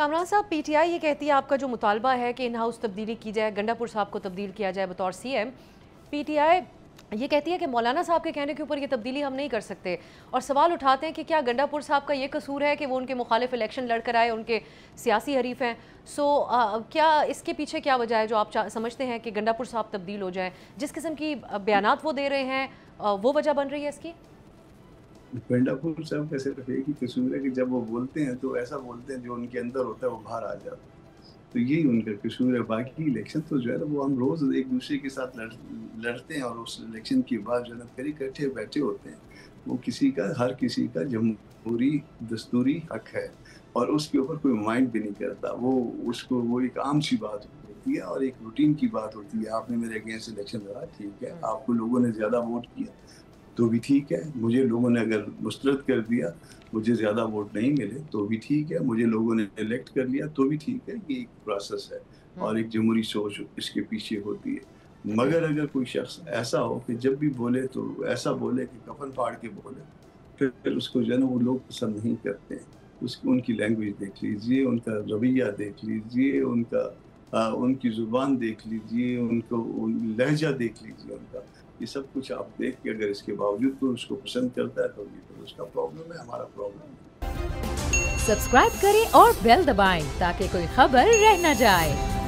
कामरान साहब, पीटीआई ये कहती है आपका जो मुतालबा है कि इन हाउस तब्दीली की जाए, गंडापुर साहब को तब्दील किया जाए बतौर सीएम। पीटीआई ये कहती है कि मौलाना साहब के कहने के ऊपर ये तब्दीली हम नहीं कर सकते, और सवाल उठाते हैं कि क्या गंडापुर साहब का ये कसूर है कि वो उनके मुखालिफ इलेक्शन लड़ कर आए, उनके सियासी हरीफ हैं। क्या इसके पीछे क्या वजह है जो आप समझते हैं कि गंडापुर साहब तब्दील हो जाएँ? जिस किस्म की बयानात वो दे रहे हैं, वो वजह बन रही है इसकी? गंडापुर साहब कैसे एक ही कसूर है कि जब वो बोलते हैं तो ऐसा बोलते हैं जो उनके अंदर होता है वो बाहर आ जाता है। तो यही उनका कसूर है। बाकी इलेक्शन तो जो है ना वो हम रोज एक दूसरे के साथ लड़ते हैं और उस इलेक्शन के बाद जो है ना फिर इकट्ठे बैठे होते हैं। वो किसी का हर किसी का जमहूरी दस्तूरी हक है और उसके ऊपर कोई माइंड भी नहीं करता। वो उसको वो एक आम सी बात होती है और एक रूटीन की बात होती है। आपने मेरे अगेंस्ट इलेक्शन लड़ा, ठीक है, आपको लोगों ने ज्यादा वोट किया तो भी ठीक है, मुझे लोगों ने अगर मुस्तरद कर दिया, मुझे ज़्यादा वोट नहीं मिले तो भी ठीक है, मुझे लोगों ने इलेक्ट कर लिया तो भी ठीक है। ये एक प्रोसेस है और एक जमहूरी सोच इसके पीछे होती है। मगर अगर कोई शख्स ऐसा हो कि जब भी बोले तो ऐसा बोले कि कफन फाड़ के बोले, फिर उसको जो है ना वो लोग पसंद नहीं करते हैं। उसकी उनकी लैंग्वेज देख लीजिए, उनका रवैया देख लीजिए, उनकी ज़ुबान देख लीजिए, उनको लहजा देख लीजिए उनका। ये सब कुछ आप देख के अगर इसके बावजूद कोई उसको पसंद करता है तो ये तो उसका प्रॉब्लम है, हमारा प्रॉब्लम है। सब्सक्राइब करें और बेल दबाएं ताकि कोई खबर रह न जाए।